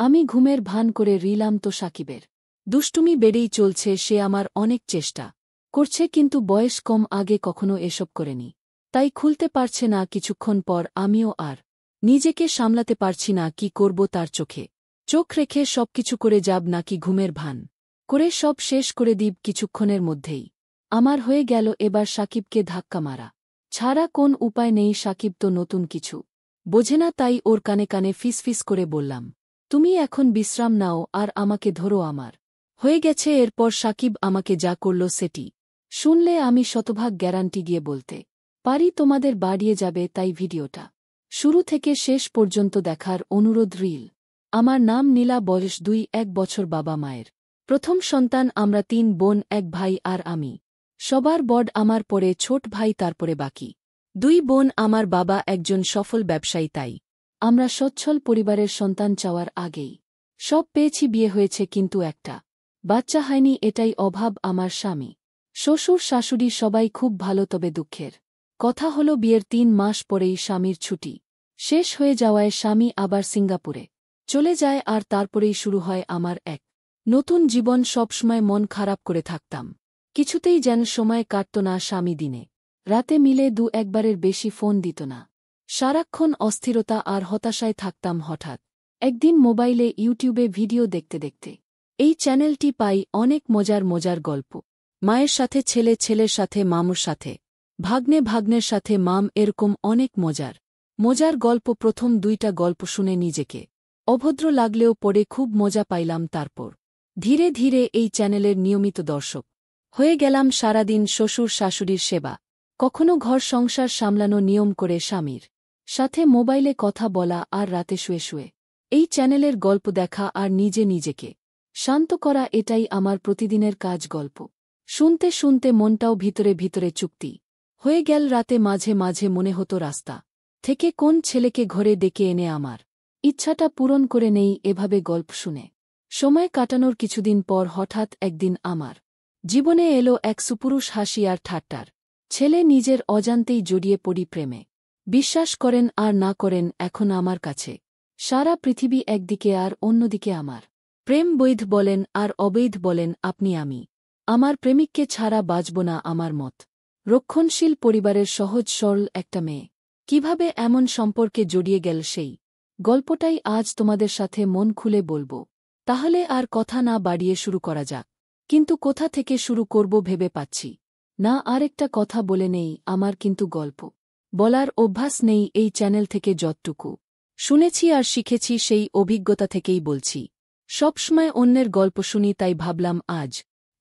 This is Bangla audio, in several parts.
আমি ঘুমের ভান করে রিলাম তো সাকিবের দুষ্টুমি বেড়েই চলছে, সে আমার অনেক চেষ্টা করছে কিন্তু বয়স কম, আগে কখনো এসব করেনি, তাই খুলতে পারছে না। কিছুক্ষণ পর আমিও আর নিজেকে সামলাতে পারছি না, কি করব তার চোখে চোখ রেখে সবকিছু করে যাব নাকি ঘুমের ভান করে সব শেষ করে দিব কিছুক্ষণের মধ্যেই। আমার হয়ে গেল এবার সাকিবকে ধাক্কা মারা ছাড়া কোন উপায় নেই। সাকিব তো নতুন কিছু বোঝে না, তাই ওর কানে কানে ফিসফিস করে বললাম, তুমি এখন বিশ্রাম নাও আর আমাকে ধরো, আমার হয়ে গেছে। এরপর সাকিব আমাকে যা করল সেটি শুনলে আমি শতভাগ গ্যারান্টি গিয়ে বলতে পারি তোমাদের বাড়িয়ে যাবে, তাই ভিডিওটা শুরু থেকে শেষ পর্যন্ত দেখার অনুরোধ রিল। আমার নাম নীলা, বয়স 2-1 বছর, বাবা মায়ের প্রথম সন্তান। আমরা 3 বোন, 1 ভাই আর আমি সবার বড়, আমার পরে ছোট ভাই, তারপরে বাকি 2 বোন। আমার বাবা একজন সফল ব্যবসায়ী, তাই আমরা সচ্ছল পরিবারের সন্তান চাওয়ার আগেই সব পেয়েছি। বিয়ে হয়েছে কিন্তু একটা বাচ্চা হয়নি, এটাই অভাব। আমার স্বামী, শ্বশুর, শাশুড়ি সবাই খুব ভালো, তবে দুঃখের কথা হলো বিয়ের 3 মাস পরেই স্বামীর ছুটি শেষ হয়ে যাওয়ায় স্বামী আবার সিঙ্গাপুরে চলে যায়, আর তারপরেই শুরু হয় আমার এক নতুন জীবন। সবসময় মন খারাপ করে থাকতাম, কিছুতেই যেন সময় কাটত না। স্বামী দিনে রাতে মিলে 2-1 বারের বেশি ফোন দিত না, সারাক্ষণ অস্থিরতা আর হতাশায় থাকতাম। হঠাৎ একদিন মোবাইলে ইউটিউবে ভিডিও দেখতে দেখতে এই চ্যানেলটি পাই, অনেক মজার মজার গল্প, মায়ের সাথে ছেলে, ছেলের সাথে মামুর সাথে ভাগ্নে, ভাগ্নের সাথে মাম, এরকম অনেক মজার মজার গল্প। প্রথম 2টা গল্প শুনে নিজেকে অভদ্র লাগলেও পরে খুব মজা পাইলাম। তারপর ধীরে ধীরে এই চ্যানেলের নিয়মিত দর্শক হয়ে গেলাম। সারাদিন শ্বশুর শাশুড়ির সেবা, কখনো ঘর সংসার সামলানো, নিয়ম করে স্বামীর সাথে মোবাইলে কথা বলা, আর রাতে শুয়ে শুয়ে এই চ্যানেলের গল্প দেখা আর নিজে নিজেকে শান্ত করা, এটাই আমার প্রতিদিনের কাজ। গল্প শুনতে শুনতে মনটাও ভিতরে ভিতরে চুক্তি হয়ে গেল। রাতে মাঝে মাঝে মনে হতো রাস্তা থেকে কোন ছেলেকে ঘরে ডেকে এনে আমার ইচ্ছাটা পূরণ করে নেই। এভাবে গল্প শুনে সময় কাটানোর কিছুদিন পর হঠাৎ একদিন আমার জীবনে এলো এক সুপুরুষ হাসি আর ঠাট্টার ছেলে। নিজের অজান্তেই জড়িয়ে পড়ি প্রেমে। বিশ্বাস করেন আর না করেন, এখন আমার কাছে সারা পৃথিবী একদিকে আর অন্যদিকে আমার প্রেম। বৈধ বলেন আর অবৈধ বলেন আপনি, আমি আমার প্রেমিককে ছাড়া বাঁচব না। আমার মত রক্ষণশীল পরিবারের সহজ সরল একটা মেয়ে কিভাবে এমন সম্পর্কে জড়িয়ে গেল, সেই গল্পটাই আজ তোমাদের সাথে মন খুলে বলবো। তাহলে আর কথা না বাড়িয়ে শুরু করা যাক। কিন্তু কোথা থেকে শুরু করব ভেবে পাচ্ছি না। আরেকটা কথা বলে নেই, আমার কিন্তু গল্প বলার অভ্যাস নেই। এই চ্যানেল থেকে যতটুকু শুনেছি আর শিখেছি সেই অভিজ্ঞতা থেকেই বলছি। সবসময় অন্যের গল্প শুনি, তাই ভাবলাম আজ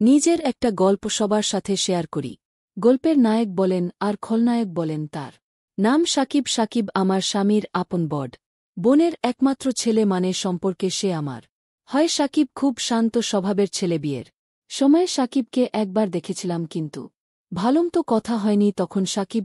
নিজের একটা গল্প সবার সাথে শেয়ার করি। গল্পের নায়ক বলেন আর খলনায়ক বলেন তার নাম সাকিব। সাকিব আমার স্বামীর আপন বড় বোনের একমাত্র ছেলে, মানে সম্পর্কে সে আমার হয়। সাকিব খুব শান্ত স্বভাবের ছেলে। বিয়ের সময়ে সাকিবকে একবার দেখেছিলাম, কিন্তু ভালোমতো কথা হয়নি। তখন সাকিব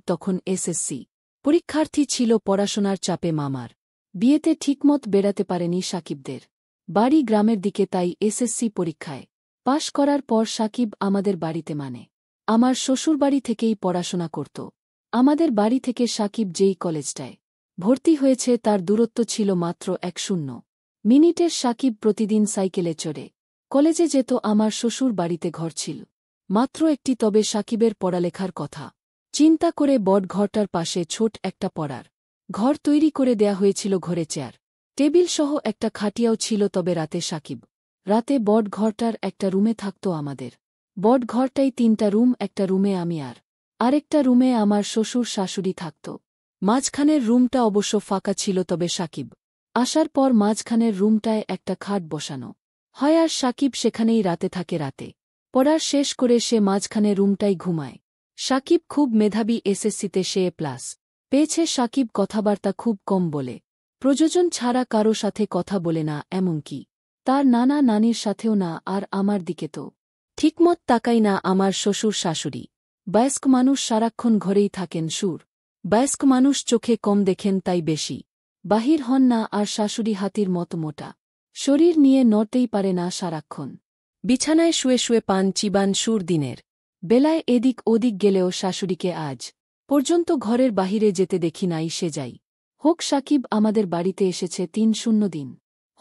এসএসসি পরীক্ষার্থী ছিল, পড়াশোনার চাপে মামার বিয়েতে ঠিকমত বেড়াতে পারেনি। সাকিবদের বাড়ি গ্রামের দিকে, তাই এসএসসি পরীক্ষায় পাশ করার পর সাকিব আমাদের বাড়িতে, মানে আমার শ্বশুরবাড়ি থেকেই পড়াশোনা করত। আমাদের বাড়ি থেকে সাকিব যেই কলেজটায় ভর্তি হয়েছে তার দূরত্ব ছিল মাত্র 1-0 মিনিটের। সাকিব প্রতিদিন সাইকেলে চড়ে কলেজে যেত। আমার শ্বশুর বাড়িতে ঘর ছিল মাত্র একটি, তবে সাকিবের পড়ালেখার কথা চিন্তা করে বড় ঘরটার পাশে ছোট একটা পড়ার ঘর তৈরি করে দেয়া হয়েছিল। ঘরে চেয়ার টেবিল সহ একটা খাটিয়াও ছিল। তবে রাতে বড় ঘরটার একটা রুমে থাকত আমাদের। বড় ঘরটাই 3টা রুম, একটা রুমে আমি আর আরেকটা রুমে আমার শ্বশুর শাশুড়ি থাকত। মাঝখানের রুমটা অবশ্য ফাঁকা ছিল, তবে সাকিব আসার পর মাঝখানের রুমটায় একটা খাট বসানো হয়, আর সাকিব সেখানেই রাতে থাকে। রাতে পড়ার শেষ করে সে মাঝখানে রুমটাই ঘুমায়। সাকিব খুব মেধাবী, এসএসসিতে সে A+ পেয়েছে। সাকিব কথাবার্তা খুব কম বলে, প্রযোজন ছাড়া কারো সাথে কথা বলে না, এমনকি তার নানা নানির সাথেও না। আর আমার দিকে তো ঠিকমত তাকাই না। আমার শ্বশুর শাশুড়ি বয়স্ক মানুষ, সারাক্ষণ ঘরেই থাকেন। বয়স্ক মানুষ চোখে কম দেখেন, তাই বেশি বাহির হন না। আর শাশুড়ি হাতির মতো মোটা শরীর নিয়ে নড়তেই পারে না, সারাক্ষণ বিছানায় শুয়ে শুয়ে পান চিবান। দিনের বেলায় এদিক ওদিক গেলেও শাশুড়িকে আজ পর্যন্ত ঘরের বাহিরে যেতে দেখি নাই। সে যাই হোক, সাকিব আমাদের বাড়িতে এসেছে 3-0 দিন।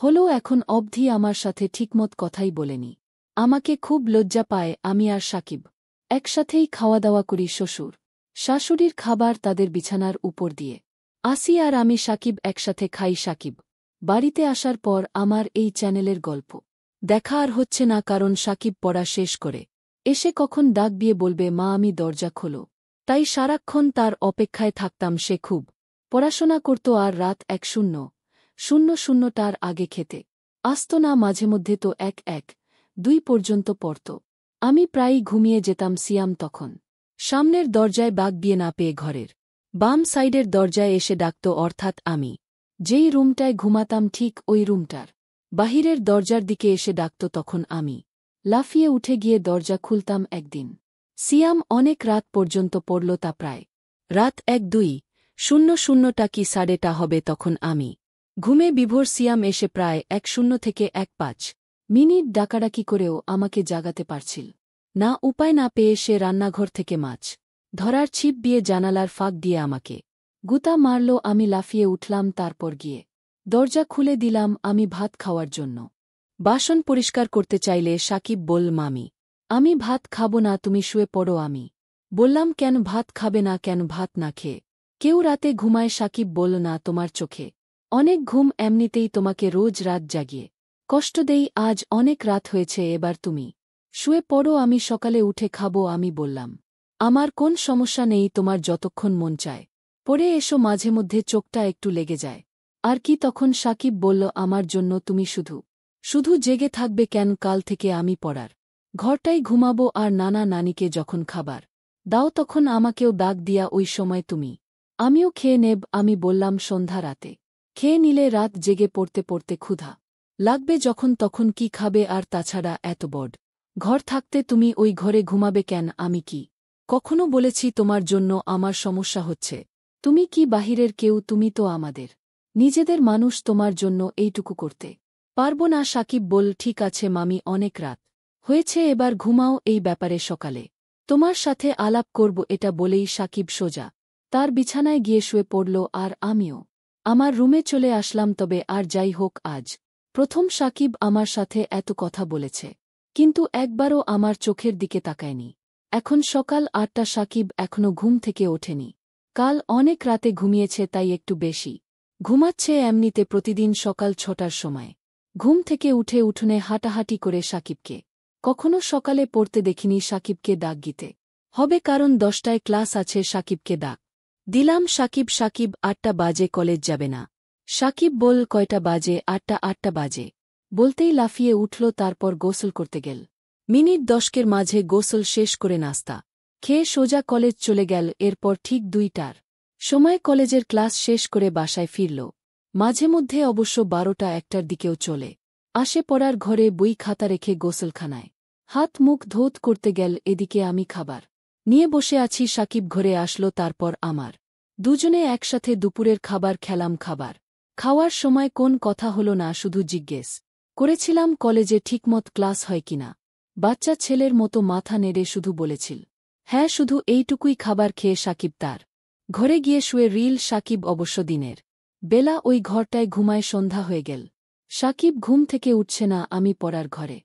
হলো এখন অবধি আমার সাথে ঠিকমত কথাই বলেনি। আমাকে খুব লজ্জা পায় আমি আর সাকিব একসাথেই খাওয়া দাওয়া করি শ্বশুর শাশুড়ির খাবার তাদের বিছানার উপর দিয়ে আসি আর আমি সাকিব একসাথে খাই সাকিব বাড়িতে আসার পর আমার এই চ্যানেলের গল্প দেখা আর হচ্ছে না কারণ সাকিব পড়া শেষ করে এসে কখন ডাক দিয়ে বলবে মা আমি দরজা খোলো তাই সারাক্ষণ তার অপেক্ষায় থাকতাম সে খুব পড়াশোনা করত আর রাত 1:00টার আগে খেতে আসত না মাঝেমধ্যে তো 1:02 পর্যন্ত পড়ত আমি প্রায়ই ঘুমিয়ে যেতাম সিয়াম তখন সামনের দরজায় বাগ দিয়ে না পেয়ে ঘরের বাম সাইডের দরজায় এসে ডাকত অর্থাৎ আমি যেই রুমটায় ঘুমাতাম ঠিক ওই রুমটার বাহিরের দরজার দিকে এসে ডাকত তখন আমি লাফিয়ে উঠে গিয়ে দরজা খুলতাম একদিন সিয়াম অনেক রাত পর্যন্ত পড়ল তা প্রায় রাত 1:02:00টা কি 1:30টা হবে তখন আমি ঘুমে বিভোর সিয়াম এসে প্রায় 1:00 থেকে 1:05 ডাকাডাকি করেও আমাকে জাগাতে পারছিল না উপায় না পেয়ে সে রান্নাঘর থেকে মাছ ধরার ছিপ দিয়ে জানালার ফাঁক দিয়ে আমাকে গুতা মারল আমি লাফিয়ে উঠলাম তারপর গিয়ে দরজা খুলে দিলাম আমি ভাত খাওয়ার জন্য বাসন পরিষ্কার করতে চাইলে সাকিব বল মামি আমি ভাত খাব না তুমি শুয়ে পড়ো আমি বললাম কেন ভাত খাবে না কেন ভাত না খেয়ে কেউ রাতে ঘুমায় সাকিব বল না তোমার চোখে অনেক ঘুম এমনিতেই তোমাকে রোজ রাত জাগিয়ে কষ্ট দেই আজ অনেক রাত হয়েছে এবার তুমি শুয়ে পড়ো আমি সকালে উঠে খাবো আমি বললাম আমার কোন সমস্যা নেই তোমার যতক্ষণ মন চায় পড়ে এসো মাঝেমধ্যে চোখটা একটু লেগে যায় আর কি তখন সাকিব বলল আমার জন্য তুমি শুধু জেগে থাকবে কেন কাল থেকে আমি পড়ার ঘরটাই ঘুমাবো আর নানা নানিকে যখন খাবার দাও তখন আমাকেও ডাক দিয়া ওই সময় তুমি আমিও খেয়ে নেব আমি বললাম সন্ধ্যা রাতে খেয়ে নিলে রাত জেগে পড়তে পড়তে ক্ষুধা লাগবে যখন তখন কি খাবে আর তাছাড়া এত বড় ঘর থাকতে তুমি ওই ঘরে ঘুমাবে কেন আমি কি কখনো বলেছি তোমার জন্য আমার সমস্যা হচ্ছে তুমি কি বাহিরের কেউ তুমি তো আমাদের নিজেদের মানুষ তোমার জন্য এইটুকু করতে পারব না সাকিব বল ঠিক আছে মামি অনেক রাত হয়েছে এবার ঘুমাও এই ব্যাপারে সকালে তোমার সাথে আলাপ করব এটা বলেই সাকিব সোজা তার বিছানায় গিয়ে শুয়ে পড়ল আর আমিও আমার রুমে চলে আসলাম তবে আর যাই হোক আজ প্রথম সাকিব আমার সাথে এত কথা বলেছে কিন্তু একবারও আমার চোখের দিকে তাকায়নি এখন সকাল 8টা সাকিব এখনো ঘুম থেকে ওঠেনি কাল অনেক রাতে ঘুমিয়েছে তাই একটু বেশি ঘুমাচ্ছে এমনিতে প্রতিদিন সকাল 6টার সময় ঘুম থেকে উঠে উঠোনে হাঁটাহাঁটি করে সাকিবকে কখনো সকালে পড়তে দেখিনি সাকিবকে ডাক দিতে হবে কারণ 10টায় ক্লাস আছে সাকিবকে ডাক দিলাম সাকিব 8টা বাজে কলেজ যাবে না সাকিব বল কয়টা বাজে 8টা বাজে বলতেই লাফিয়ে উঠল তারপর গোসল করতে গেল মিনিট 10কের মাঝে গোসল শেষ করে নাস্তা খেয়ে সোজা কলেজ চলে গেল এরপর ঠিক 2টার সময় কলেজের ক্লাস শেষ করে বাসায় ফিরল মাঝে মধ্যে অবশ্য 12টা-1টার দিকেও চলে আসে পড়ার ঘরে বই খাতা রেখে গোসলখানায় হাত মুখ ধৌত করতে গেল এদিকে আমি খাবার নিয়ে বসে আছি সাকিব ঘরে আসলো তারপর আমার দুজনে একসাথে দুপুরের খাবার খেলাম খাবার খাওয়ার সময় কোন কথা হলো না শুধু জিজ্ঞেস করেছিলাম কলেজে ঠিকমত ক্লাস হয় কিনা বাচ্চা ছেলের মতো মাথা নেড়ে শুধু বলেছিল হ্যাঁ শুধু এইটুকুই খাবার খেয়ে সাকিব তার ঘরে গিয়ে শুয়ে রিল সাকিব অবশ্য দিনের বেলা ওই ঘরটায় ঘুমায় সন্ধ্যা হয়ে গেল সাকিব ঘুম থেকে উঠছে না আমি পড়ার ঘরে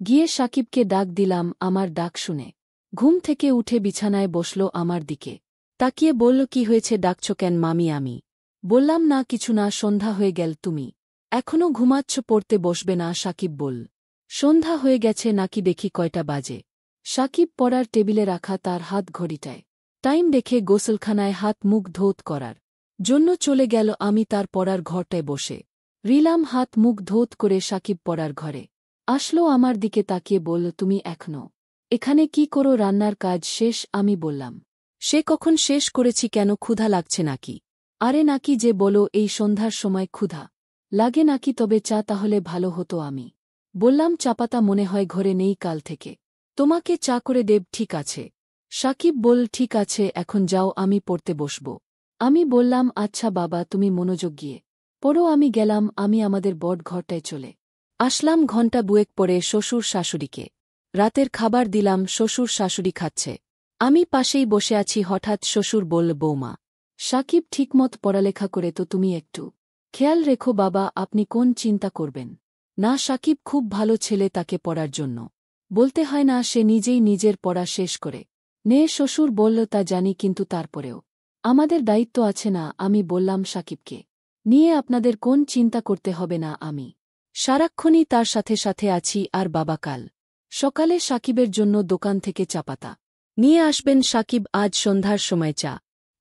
গিয়ে সাকিবকে ডাক দিলাম আমার ডাক শুনে ঘুম থেকে উঠে বিছানায় বসল আমার দিকে তাকিয়ে বলল কি হয়েছে ডাকছ কেন মামি আমি বললাম না কিছু না সন্ধ্যা হয়ে গেল তুমি এখনও ঘুমাচ্ছ পড়তে বসবে না সাকিব বল সন্ধ্যা হয়ে গেছে নাকি দেখি কয়টা বাজে সাকিব পড়ার টেবিলে রাখা তার হাত ঘড়িটায় টাইম দেখে গোসলখানায় হাত মুখ ধৌত করার জন্য চলে গেল আমি তার পড়ার ঘরটায় বসে রিলাম হাত মুখ ধৌত করে সাকিব পড়ার ঘরে আসলো আমার দিকে তাকিয়ে বলল তুমি এখনো এখানে কি করো রান্নার কাজ শেষ আমি বললাম সে কখন শেষ করেছি কেন ক্ষুধা লাগছে নাকি আরে নাকি যে বলো এই সন্ধ্যার সময় ক্ষুধা লাগে নাকি তবে চা তাহলে ভালো হতো আমি বললাম চাপাতা মনে হয় ঘরে নেই কাল থেকে তোমাকে চা করে দেব ঠিক আছে সাকিব বল ঠিক আছে এখন যাও আমি পড়তে বসব আমি বললাম আচ্ছা বাবা তুমি মনোযোগ গিয়ে পড়ো আমি গেলাম আমি আমাদের বট ঘরটায় চলে আসলাম ঘণ্টা বুয়েক পরে শ্বশুর শাশুড়িকে রাতের খাবার দিলাম শ্বশুর শাশুড়ি খাচ্ছে আমি পাশেই বসে আছি হঠাৎ শ্বশুর বলল বৌমা সাকিব ঠিকমত পড়ালেখা করে তো তুমি একটু খেয়াল রেখো বাবা, আপনি কোন চিন্তা করবেন না। সাকিব খুব ভালো ছেলে, তাকে পড়ার জন্য বলতে হয় না, সে নিজেই নিজের পড়া শেষ করে নে। শ্বশুর বলল তা জানি, কিন্তু তারপরেও আমাদের দায়িত্ব আছে না। আমি বললাম সাকিবকে নিয়ে আপনাদের কোন চিন্তা করতে হবে না, আমি সারাক্ষণই তার সাথে সাথে আছি। আর বাবা কাল সকালে সাকিবের জন্য দোকান থেকে চাপাতা নিয়ে আসবেন। সাকিব আজ সন্ধ্যার সময় চা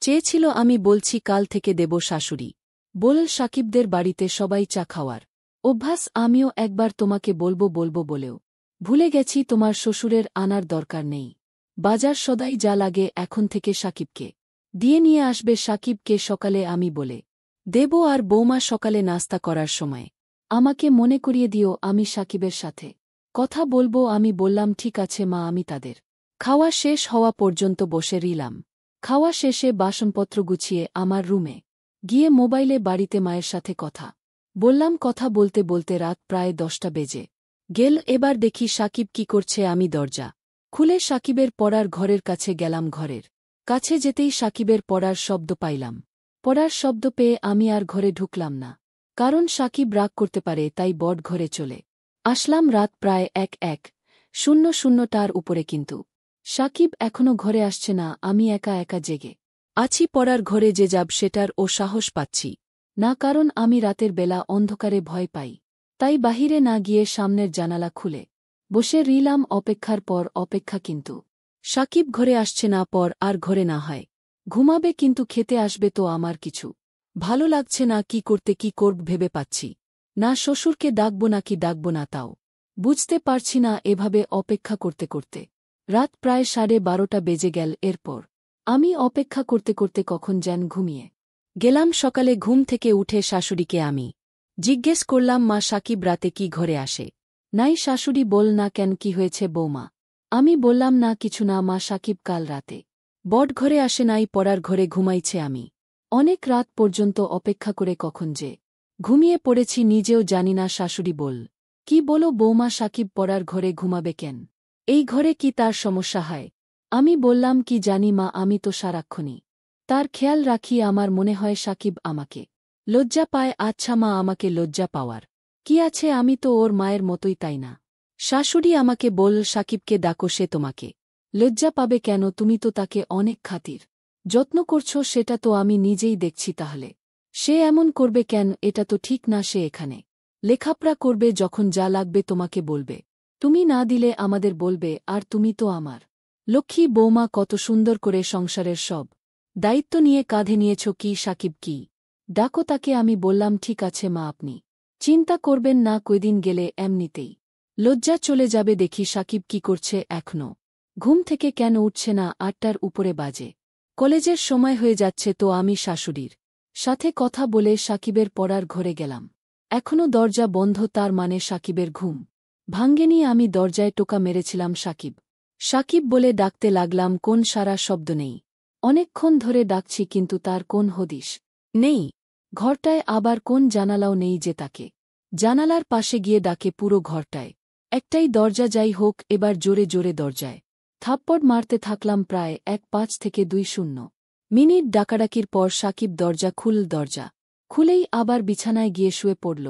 চেয়েছিল, আমি বলছি কাল থেকে দেব। শাশুড়ি বল সাকিবদের বাড়িতে সবাই চা খাওয়ার অভ্যাস, আমিও একবার তোমাকে বলবো বলবো বলেও ভুলে গেছি। তোমার শ্বশুরের আনার দরকার নেই, বাজার সদাই যা লাগে এখন থেকে সাকিবকে দিয়ে নিয়ে আসবে। সাকিবকে সকালে আমি বলে দেব, আর বৌমা সকালে নাস্তা করার সময় আমাকে মনে করিয়ে দিও, আমি সাকিবের সাথে কথা বলবো। আমি বললাম ঠিক আছে মা। আমি তাদের খাওয়া শেষ হওয়া পর্যন্ত বসে রইলাম। খাওয়া শেষে বাসনপত্র গুছিয়ে আমার রুমে গিয়ে মোবাইলে বাড়িতে মায়ের সাথে কথা বললাম। কথা বলতে বলতে রাত প্রায় 10টা বেজে গেল। এবার দেখি সাকিব কি করছে। আমি দরজা খুলে সাকিবের পড়ার ঘরের কাছে গেলাম। ঘরের কাছে যেতেই সাকিবের পড়ার শব্দ পাইলাম। পড়ার শব্দ পেয়ে আমি আর ঘরে ঢুকলাম না, কারণ সাকিব রাগ করতে পারে, তাই বট ঘরে চলে আসলাম। রাত প্রায় 1:00টার উপরে, কিন্তু সাকিব এখনো ঘরে আসছে না। আমি একা একা জেগে আছি। পড়ার ঘরে যে যাব সেটার ও সাহস পাচ্ছি না, কারণ আমি রাতের বেলা অন্ধকারে ভয় পাই। তাই বাহিরে না গিয়ে সামনের জানালা খুলে বসে রইলাম। অপেক্ষার পর অপেক্ষা, কিন্তু সাকিব ঘরে আসছে না। পর আর ঘরে না হয় ঘুমাবে, কিন্তু খেতে আসবে তো। আমার কিছু ভালো লাগছে না, কি করতে কি করব ভেবে পাচ্ছি না। শ্বশুরকে ডাকব নাকি ডাকব না তাও বুঝতে পারছি না। এভাবে অপেক্ষা করতে করতে রাত প্রায় 12:30 বেজে গেল। এরপর আমি অপেক্ষা করতে করতে কখন যেন ঘুমিয়ে গেলাম। সকালে ঘুম থেকে উঠে শাশুড়িকে আমি জিজ্ঞেস করলাম, মা সাকিব রাতে কি ঘরে আসে নাই? শাশুড়ি বল না কেন, কি হয়েছে বৌমা? আমি বললাম না কিছু না মা, সাকিব কাল রাতে বট ঘরে আসে নাই, পড়ার ঘরে ঘুমাইছে। আমি অনেক রাত পর্যন্ত অপেক্ষা করে কখন যে ঘুমিয়ে পড়েছি নিজেও জানি না। শাশুড়ি বল, কি বলো বৌমা, সাকিব পড়ার ঘরে ঘুমাবে কেন? এই ঘরে কি তার সমস্যা হয়? আমি বললাম কি জানি মা, আমি তো সারাক্ষণই তার খেয়াল রাখি। আমার মনে হয় সাকিব আমাকে লজ্জা পায়। আচ্ছা মা, আমাকে লজ্জা পাওয়ার কি আছে? আমি তো ওর মায়ের মতোই, তাই না? শাশুড়ি আমাকে বল, সাকিবকে ডাকো, সে তোমাকে লজ্জা পাবে কেন? তুমি তো তাকে অনেক খাতির যত্ন করছো, সেটা তো আমি নিজেই দেখছি। তাহলে সে এমন করবে কেন? এটা তো ঠিক না। সে এখানে লেখাপড়া করবে, যখন যা লাগবে তোমাকে বলবে, তুমি না দিলে আমাদের বলবে। আর তুমি তো আমার লক্ষ্মী বৌমা, কত সুন্দর করে সংসারের সব দায়িত্ব নিয়ে কাঁধে নিয়েছ। কি সাকিব কি ডাকো তাকে। আমি বললাম ঠিক আছে মা, আপনি চিন্তা করবেন না, কয়দিন গেলে এমনিতেই লজ্জা চলে যাবে। দেখি সাকিব কি করছে এখনো ঘুম থেকে কেন উঠছে না? 8টার উপরে বাজে, কলেজের সময় হয়ে যাচ্ছে তো। আমি শাশুড়ির সাথে কথা বলে সাকিবের পড়ার ঘরে গেলাম। এখনো দরজা বন্ধ, তার মানে সাকিবের ঘুম ভাঙ্গেনি। আমি দরজায় টোকা মেরেছিলাম, সাকিব সাকিব বলে ডাকতে লাগলাম। কোন সারা শব্দ নেই। অনেকক্ষণ ধরে ডাকছি, কিন্তু তার কোন হদিশ নেই। ঘরটায় আবার কোন জানালাও নেই যে তাকে জানালার পাশে গিয়ে ডাকে। পুরো ঘরটায় একটাই দরজা, যাই হোক। এবার জোরে জোরে দরজায় থাপ্পড় মারতে থাকলাম। প্রায় 1:05 থেকে 2:00 মিনিট ডাকাডাকির পর সাকিব দরজা দরজা খুলেই আবার বিছানায় গিয়ে শুয়ে পড়ল।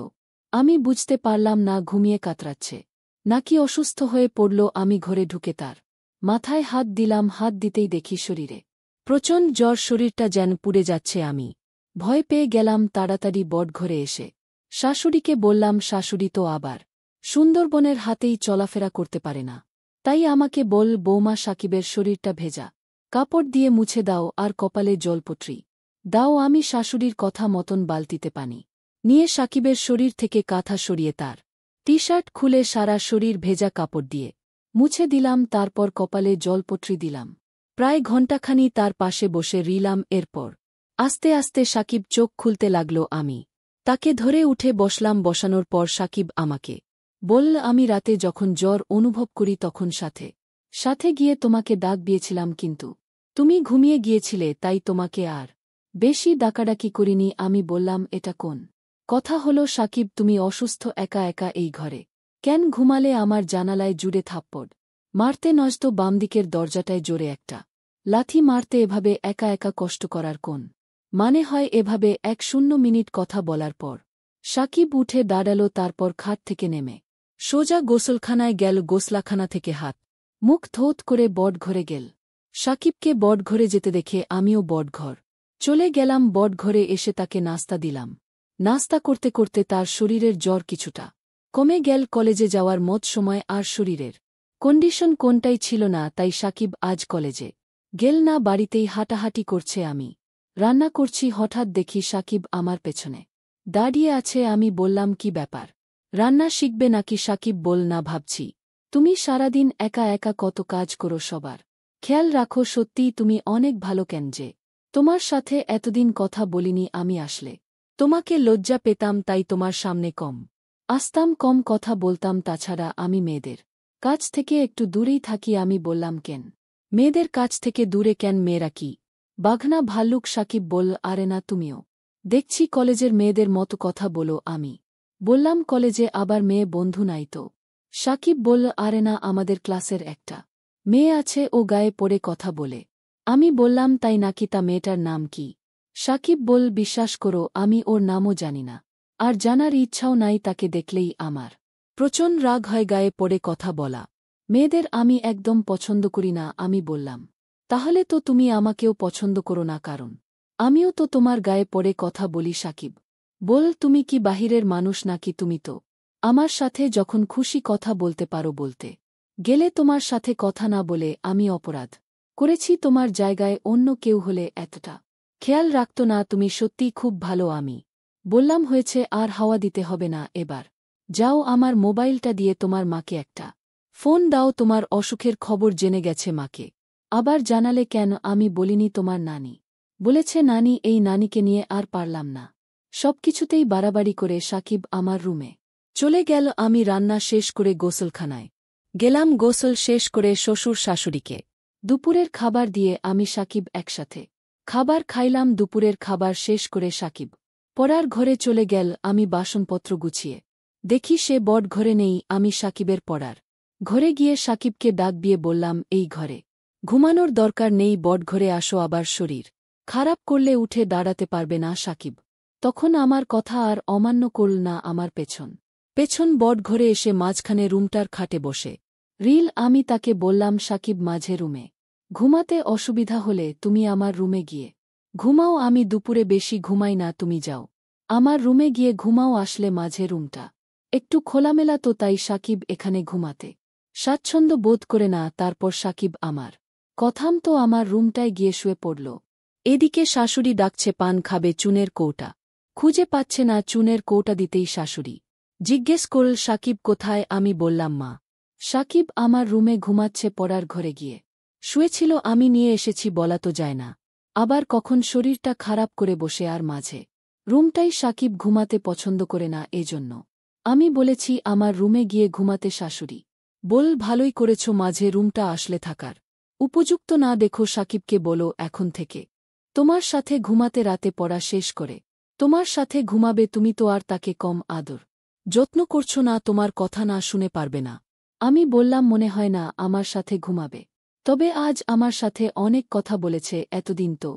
আমি বুঝতে পারলাম না ঘুমিয়ে কাতরাচ্ছে নাকি অসুস্থ হয়ে পড়ল। আমি ঘরে ঢুকে তার মাথায় হাত দিলাম। হাত দিতেই দেখি শরীরে প্রচণ্ড জ্বর, শরীরটা যেন পুড়ে যাচ্ছে। আমি ভয় পেয়ে গেলাম। তাড়াতাড়ি বটঘরে এসে শাশুড়িকে বললাম। শাশুড়ি তো আবার সুন্দরবনের হাতেই চলাফেরা করতে পারে না, তাই আমাকে বল বৌমা, সাকিবের শরীরটা ভেজা কাপড় দিয়ে মুছে দাও, আর কপালে জলপট্রি দাও। আমি শাশুড়ির কথা মতন বালতিতে পানি নিয়ে সাকিবের শরীর থেকে কাঁথা সরিয়ে তার টি-শার্ট খুলে সারা শরীর ভেজা কাপড় দিয়ে মুছে দিলাম। তারপর কপালে জলপট্রি দিলাম। প্রায় ঘণ্টাখানি তার পাশে বসে রইলাম। এরপর আস্তে আস্তে সাকিব চোখ খুলতে লাগল। আমি তাকে ধরে উঠে বসলাম। বসানোর পর সাকিব আমাকে বলল, আমি রাতে যখন জ্বর অনুভব করি তখন সাথে সাথে গিয়ে তোমাকে ডাক দিয়েছিলাম, কিন্তু তুমি ঘুমিয়ে গিয়েছিলে, তাই তোমাকে আর বেশি ডাকাডাকি করিনি। আমি বললাম, এটা কোন কথা হলো সাকিব? তুমি অসুস্থ, একা একা এই ঘরে কেন ঘুমালে? আমার জানালায় জুড়ে থাপ্পড় মারতে নয়তো বামদিকের দরজাটায় জোরে একটা লাথি মারতে। এভাবে একা একা কষ্ট করার কোন মানে হয় এভাবে 1-0 মিনিট কথা বলার পর সাকিব উঠে দাঁড়াল, তারপর খাট থেকে নেমে সোজা গোসলখানায় গেল। গোসলাখানা থেকে হাত মুখ ধৌত করে বটঘরে গেল। সাকিবকে বটঘরে যেতে দেখে আমিও বটঘর চলে গেলাম। বটঘরে এসে তাকে নাস্তা দিলাম। নাস্তা করতে করতে তার শরীরের জ্বর কিছুটা কমে গেল। কলেজে যাওয়ার মত সময় আর শরীরের কন্ডিশন কোনটাই ছিল না, তাই সাকিব আজ কলেজে গেল না, বাড়িতেই হাঁটাহাঁটি করছে। আমি রান্না করছি, হঠাৎ দেখি সাকিব আমার পেছনে দাঁড়িয়ে আছে। আমি বললাম, কি ব্যাপার, রান্না শিখবে নাকি? সাকিব বল, না, ভাবছি তুমি সারাদিন একা একা কত কাজ করো, সবার খেয়াল রাখো। সত্যিই তুমি অনেক ভালো কেন যে তোমার সাথে এতদিন কথা বলিনি। আমি আসলে তোমাকে লজ্জা পেতাম, তাই তোমার সামনে কম আসতাম, কম কথা বলতাম। তাছাড়া আমি মেয়েদের কাছ থেকে একটু দূরেই থাকি। আমি বললাম, কেন মেয়েদের কাছ থেকে দূরে কেন? মেয়েরা কি বাঘনা ভাল্লুক? সাকিব বল, আরে না, তুমিও দেখছি কলেজের মেয়েদের মতো কথা বলো। আমি বললাম, কলেজে আবার মেয়ে বন্ধু নাই তো? সাকিব বলল, আরে না, আমাদের ক্লাসের একটা মেয়ে আছে, ও গায়ে পড়ে কথা বলে। আমি বললাম, তাই নাকি? তা মেয়েটার নাম কি? সাকিব বল, বিশ্বাস করো আমি ওর নামও জানি না, আর জানার ইচ্ছাও নাই। তাকে দেখলেই আমার প্রচণ্ড রাগ হয়। গায়ে পড়ে কথা বলা মেয়েদের আমি একদম পছন্দ করি না। আমি বললাম, তাহলে তো তুমি আমাকেও পছন্দ করো না, কারণ আমিও তো তোমার গায়ে পড়ে কথা বলি। সাকিব বল, তুমি কি বাহিরের মানুষ নাকি? তুমি তো আমার সাথে যখন খুশি কথা বলতে পারো, বলতে গেলে তোমার সাথে কথা না বলে আমি অপরাধ করেছি। তোমার জায়গায় অন্য কেউ হলে এতটা খেয়াল রাখত না। তুমি সত্যিই খুব ভালো। আমি বললাম, হয়েছে, আর হাওয়া দিতে হবে না। এবার যাও, আমার মোবাইলটা দিয়ে তোমার মাকে একটা ফোন দাও। তোমার অসুখের খবর জেনে গেছে মাকে। আবার জানালে কেন? আমি বলিনি তোমার নানি বলেছে। নানি, এই নানিকে নিয়ে আর পারলাম না। সবকিছুতেই বাড়াবাড়ি করে সাকিব আমার রুমে চলে গেল। আমি রান্না শেষ করে গোসলখানায় গেলাম। গোসল শেষ করে শ্বশুর শাশুড়িকে দুপুরের খাবার দিয়ে আমি সাকিব একসাথে খাবার খাইলাম। দুপুরের খাবার শেষ করে সাকিব পড়ার ঘরে চলে গেল। আমি বাসনপত্র গুছিয়ে দেখি সে বট ঘরে নেই। আমি সাকিবের পড়ার ঘরে গিয়ে সাকিবকে ডাক দিয়ে বললাম, এই ঘরে ঘুমানোর দরকার নেই, বট ঘরে আসো। আবার শরীর খারাপ করলে উঠে দাঁড়াতে পারবে না। সাকিব তখন আমার কথা আর অমান্য করল না। আমার পেছন পেছন বট ঘরে এসে মাঝখানে রুমটার খাটে বসে রিল। আমি তাকে বললাম, সাকিব, মাঝে রুমে ঘুমাতে অসুবিধা হলে তুমি আমার রুমে গিয়ে ঘুমাও। আমি দুপুরে বেশি ঘুমাই না, তুমি যাও আমার রুমে গিয়ে ঘুমাও। আসলে মাঝে রুমটা একটু খোলামেলা তো, তাই সাকিব এখানে ঘুমাতে স্বাচ্ছন্দ্য বোধ করে না। তারপর সাকিব আমার কথাম তো আমার রুমটায় গিয়ে শুয়ে পড়ল। এদিকে শাশুড়ি ডাকছে, পান খাবে? চুনের কৌটা খুঁজে পাচ্ছে না। চুনের কৌটা দিতেই শাশুড়ি জিজ্ঞেস করল, সাকিব কোথায়? আমি বললাম, মা। সাকিব আমার রুমে ঘুমাচ্ছে, পড়ার ঘরে গিয়ে শুয়েছিল, আমি নিয়ে এসেছি। বলা তো যায় না, আবার কখন শরীরটা খারাপ করে বসে। আর মাঝে রুমটাই সাকিব ঘুমাতে পছন্দ করে না, এজন্য আমি বলেছি আমার রুমে গিয়ে ঘুমাতে। শাশুড়ি বল, ভালোই করেছ, মাঝে রুমটা আসলে থাকার উপযুক্ত না। দেখো, সাকিবকে বলো এখন থেকে তোমার সাথে ঘুমাতে, রাতে পড়া শেষ করে তোমার সাথে ঘুমাবে। তুমি তো আর তাকে কম আদর যত্ন করছো না, তোমার কথা না শুনে পারবে না। আমি বললাম, মনে হয় না আমার সাথে ঘুমাবে, তবে আজ আমার সাথে অনেক কথা বলেছে। এতদিন তো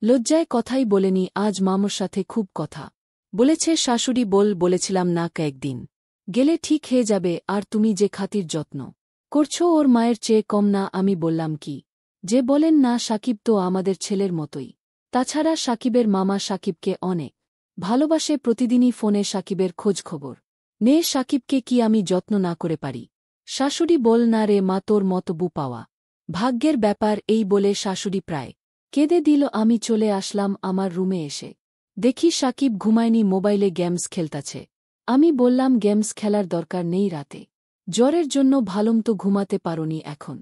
লজ্জায় কথাই বলেনি, আজ মামুর সাথে খুব কথা বলেছে। শাশুড়ি বলেছিলাম না, কয়েকদিন গেলে ঠিক হয়ে যাবে। আর তুমি যে খাতির যত্ন করছো ওর মায়ের চেয়ে কম না। আমি বললাম, কি যে বলেন না, সাকিব তো আমাদের ছেলের মতোই। তাছাড়া সাকিবের মামা সাকিবকে অনেক ভালোবাসে, প্রতিদিনই ফোনে সাকিবের খোঁজ খবর নে। সাকিবকে কি আমি যত্ন না করে পারি? শাশুড়ি বল, না রে মা, তোর মতো বউ পাওয়া ভাগ্যের ব্যাপার। এই বলে শাশুড়ি প্রায় কেঁদে দিল। আমি চলে আসলাম আমার রুমে। এসে দেখি সাকিব ঘুমায়নি, মোবাইলে গেমস খেলতাছে। আমি বললাম, গেমস খেলার দরকার নেই, রাতে জ্বরের জন্য ভালোমতো ঘুমাতে পারোনি, এখন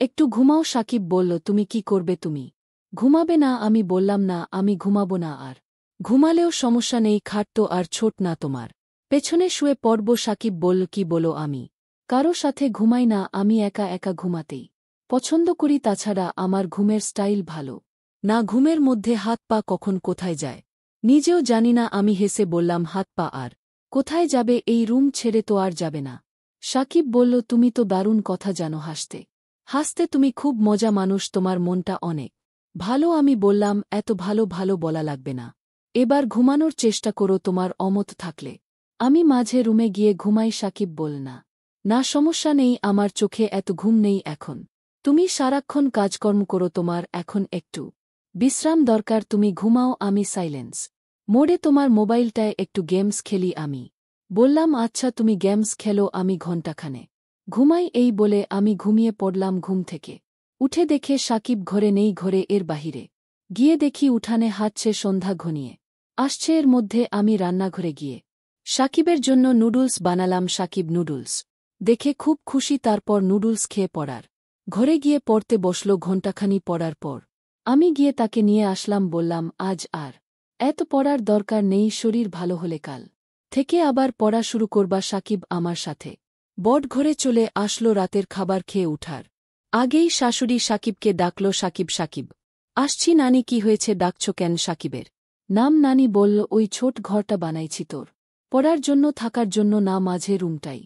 একটু ঘুমাও। সাকিব বলল, তুমি কি করবে? তুমি ঘুমাবে না? আমি বললাম, না, আমি ঘুমাবো না। আর ঘুমালেও সমস্যা নেই, খাট তো আর ছোট না, তোমার পেছনে শুয়ে পড়ব। সাকিব বলল, কি বলো? আমি কারো সাথে ঘুমাই না, আমি একা একা ঘুমাতেই পছন্দ করি। তাছাড়া আমার ঘুমের স্টাইল ভালো না, ঘুমের মধ্যে হাত পা কখন কোথায় যায় নিজেও জানি না। আমি হেসে বললাম, হাত পা আর কোথায় যাবে? এই রুম ছেড়ে তো আর যাবে না। সাকিব বলল, তুমি তো দারুণ কথা জানো হাসতে হাসতে, তুমি খুব মজা মানুষ, তোমার মনটা অনেক ভালো আমি বললাম এত ভালো ভালো বলা লাগবে না। এবার ঘুমানোর চেষ্টা করো তোমার অমত থাকলে। আমি মাঝে রুমে গিয়ে ঘুমাই সাকিব বল না। না সমস্যা নেই আমার চোখে এত ঘুম নেই এখন। তুমি সারাক্ষণ কাজকর্ম করো তোমার এখন একটু বিশ্রাম দরকার তুমি ঘুমাও আমি সাইলেন্স মোডে তোমার মোবাইলটায় একটু গেমস খেলি আমি। বললাম আচ্ছা তুমি গেমস খেলো আমি ঘণ্টাখানে ঘুমাই এই বলে আমি ঘুমিয়ে পড়লাম ঘুম থেকে। উঠে দেখে সাকিব ঘরে নেই ঘরে এর বাহিরে। গিয়ে দেখি উঠানে হাঁটছে সন্ধ্যা ঘনিয়ে আসছে এর মধ্যে আমি রান্নাঘরে গিয়ে সাকিবের জন্য নুডলস বানালাম সাকিব নুডলস দেখে খুব খুশি তারপর নুডলস খেয়ে পড়ার ঘরে গিয়ে পড়তে বসল ঘণ্টাখানি পড়ার পর আমি গিয়ে তাকে নিয়ে আসলাম বললাম আজ আর এত পড়ার দরকার নেই শরীর ভালো হলে কাল থেকে আবার পড়া শুরু করবা সাকিব আমার সাথে। বট ঘরে চলে আসলো রাতের খাবার খেয়ে উঠার আগেই শাশুড়ি সাকিবকে ডাকল সাকিব সাকিব আসছি নানি কি হয়েছে ডাকছ কেন সাকিবের নাম নানি বলল ওই ছোট ঘরটা বানাইছি তোর পড়ার জন্য থাকার জন্য না মাঝে রুমটাই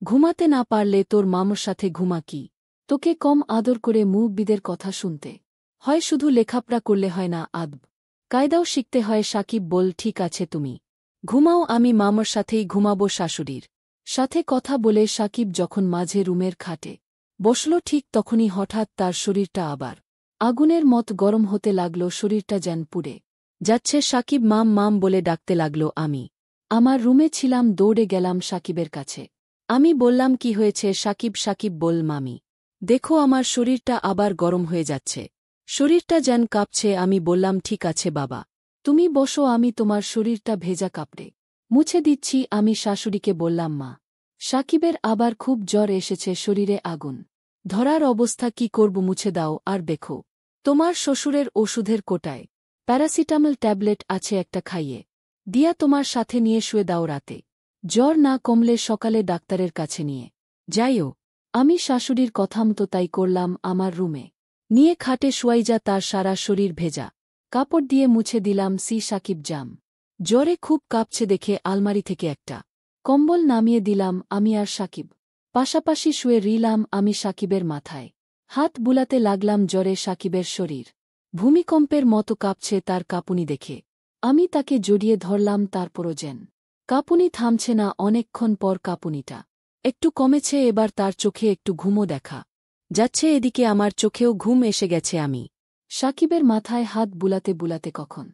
ঘুমাতে না পারলে তোর মামর সাথে ঘুমা কি তোকে কম আদর করে মুরব্বিদের কথা শুনতে হয় শুধু লেখাপড়া করলে হয় না আদব কায়দাও শিখতে হয় সাকিব বল ঠিক আছে তুমি ঘুমাও আমি মামর সাথেই ঘুমাবো শাশুড়ির সাথে কথা বলে সাকিব যখন মাঝে রুমের খাটে বসল ঠিক তখনই হঠাৎ তার শরীরটা আবার আগুনের মত গরম হতে লাগল শরীরটা যেন পুড়ে যাচ্ছে সাকিব মাম মাম বলে ডাকতে লাগল আমি আমার রুমে ছিলাম দৌড়ে গেলাম সাকিবের কাছে আমি বললাম কি হয়েছে সাকিব সাকিব বল মামি দেখো আমার শরীরটা আবার গরম হয়ে যাচ্ছে শরীরটা যেন কাঁপছে আমি বললাম ঠিক আছে বাবা তুমি বসো আমি তোমার শরীরটা ভেজা কাপড়ে মুছে দিচ্ছি আমি শাশুড়িকে বললাম মা সাকিবের আবার খুব জ্বর এসেছে শরীরে আগুন ধরার অবস্থা কি করব মুছে দাও আর দেখো তোমার শ্বশুরের ওষুধের কোটায় প্যারাসিটামল ট্যাবলেট আছে একটা খাইয়ে দিয়া তোমার সাথে নিয়ে শুয়ে দাও রাতে জ্বর না কমলে সকালে ডাক্তারের কাছে নিয়ে যাইও। আমি শাশুড়ির কথামতো তাই করলাম আমার রুমে নিয়ে খাটে শুয়াইজা তার সারা শরীর ভেজা কাপড় দিয়ে মুছে দিলাম সাকিব জাম জ্বরে খুব কাঁপছে দেখে আলমারি থেকে একটা কম্বল নামিয়ে দিলাম আমি আর সাকিব পাশাপাশি শুয়ে রিলাম আমি সাকিবের মাথায় হাত বুলাতে লাগলাম জ্বরে সাকিবের শরীর ভূমিকম্পের মতো কাঁপছে তার কাঁপুনি দেখে আমি তাকে জড়িয়ে ধরলাম তারপরও যেন কাঁপুনি থামছে না অনেকক্ষণ পর কাঁপুনিটা একটু কমেছে এবার তার চোখে একটু ঘুমও দেখা যাচ্ছে এদিকে আমার চোখেও ঘুম এসে গেছে আমি সাকিবের মাথায় হাত বুলাতে বুলাতে কখন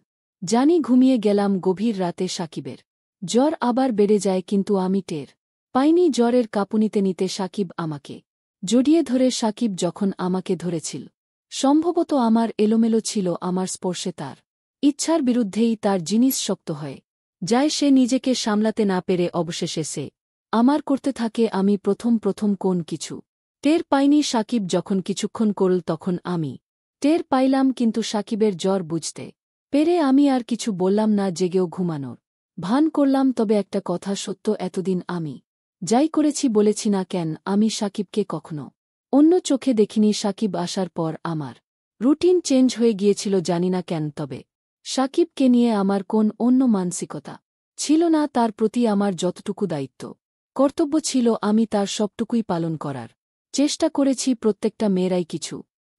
জানি ঘুমিয়ে গেলাম গভীর রাতে সাকিবের জ্বর আবার বেড়ে যায় কিন্তু আমি টের পাইনি জ্বরের কাঁপুনিতে নিতে সাকিব আমাকে জড়িয়ে ধরে সাকিব যখন আমাকে ধরেছিল সম্ভবত আমার এলোমেলো ছিল আমার স্পর্শে তার ইচ্ছার বিরুদ্ধেই তার জিনিস শক্ত হয় যায় সে নিজেকে সামলাতে না পেরে অবশেষে সে আমার করতে থাকে আমি প্রথম প্রথম কোন কিছু টের পাইনি সাকিব যখন কিছুক্ষণ করল তখন আমি টের পাইলাম কিন্তু সাকিবের জ্বর বুঝতে পেরে আমি আর কিছু বললাম না জেগেও ঘুমানোর ভান করলাম তবে একটা কথা সত্য এতদিন আমি যাই করেছি বলেছি না কেন আমি সাকিবকে কখনো অন্য চোখে দেখিনি সাকিব আসার পর আমার রুটিন চেঞ্জ হয়ে গিয়েছিল জানি না কেন তবে সাকিবকে নিয়ে আমার কোন অন্য মানসিকতা ছিল না তার প্রতি আমার যতটুকু দায়িত্ব কর্তব্য ছিল আমি তার সবটুকুই পালন করার চেষ্টা করেছি প্রত্যেকটা মেয়েরাই কিছু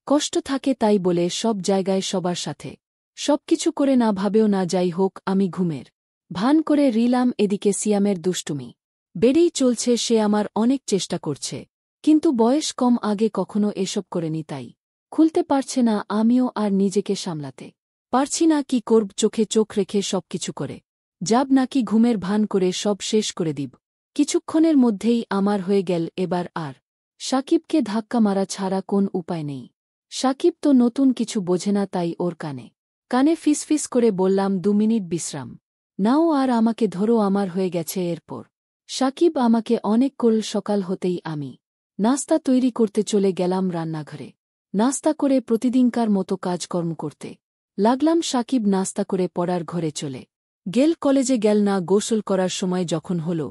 কষ্ট থাকে তাই বলে সব জায়গায় সবার সাথে সবকিছু করে না ভাবেও না যাই হোক আমি ঘুমের ভান করে রিলাম এদিকে সিয়ামের দুষ্টুমি বেড়েই চলছে সে আমার অনেক চেষ্টা করছে কিন্তু বয়স কম আগে কখনো এসব করেনি তাই খুলতে পারছে না আমিও আর নিজেকে সামলাতে পারছি না কি করব চোখে চোখ রেখে সবকিছু করে যাব নাকি ঘুমের ভান করে সব শেষ করে দিব কিছুক্ষণের মধ্যেই আমার হয়ে গেল এবার আর সাকিবকে ধাক্কা মারা ছাড়া কোন উপায় নেই সাকিব তো নতুন কিছু বোঝে না তাই ওর কানে কানে ফিসফিস করে বললাম 2 মিনিট বিশ্রাম নাও আর আমাকে ধরো আমার হয়ে গেছে এরপর সাকিব আমাকে অনেক করল সকাল হতেই আমি নাস্তা তৈরি করতে চলে গেলাম রান্নাঘরে নাস্তা করে প্রতিদিনকার মতো কাজকর্ম করতে লাগলাম সাকিব নাস্তা করে পড়ার ঘরে চলে গেল কলেজে গেল না গোসল করার সময় যখন হল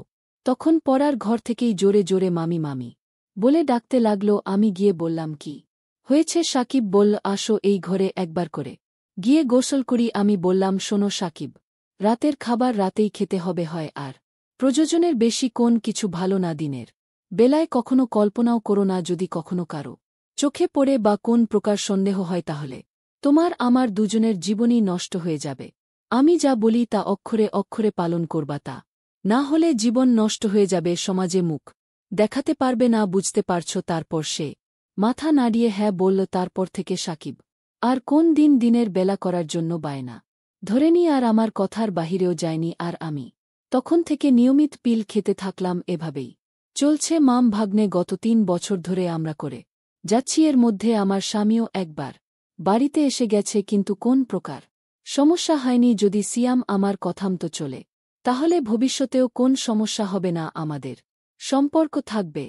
তখন পড়ার ঘর থেকেই জোরে জোরে মামি মামি বলে ডাকতে লাগল আমি গিয়ে বললাম কি হয়েছে সাকিব বলল আসো এই ঘরে একবার করে গিয়ে গোসল করি আমি বললাম শোনো সাকিব রাতের খাবার রাতেই খেতে হবে হয় আর প্রয়োজনের বেশি কোন কিছু ভালো না দিনের বেলায় কখনো কল্পনাও করো না যদি কখনো কারো চোখে পড়ে বা কোন প্রকার সন্দেহ হয় তাহলে তোমার আমার দুজনের জীবনই নষ্ট হয়ে যাবে। আমি যা বলি তা অক্ষরে অক্ষরে পালন করবা তা। না হলে জীবন নষ্ট হয়ে যাবে, সমাজে মুখ দেখাতে পারবে না, বুঝতে পারছ? তারপর সে মাথা নাড়িয়ে হ্যাঁ বলল। তারপর থেকে সাকিব আর কোন দিন দিনের বেলা করার জন্য বায়না ধরেনি, আর আমার কথার বাহিরেও যায়নি। আর আমি তখন থেকে নিয়মিত পিল খেতে থাকলাম। এভাবেই চলছে মাম ভাগ্নে গত 3 বছর ধরে আমরা করে যাচ্ছি। এর মধ্যে আমার স্বামীও একবার বাড়িতে এসে গেছে, কিন্তু কোন প্রকার সমস্যা হয়নি। যদি সিয়াম আমার কথামতো চলে তাহলে ভবিষ্যতেও কোন সমস্যা হবে না, আমাদের সম্পর্ক থাকবে।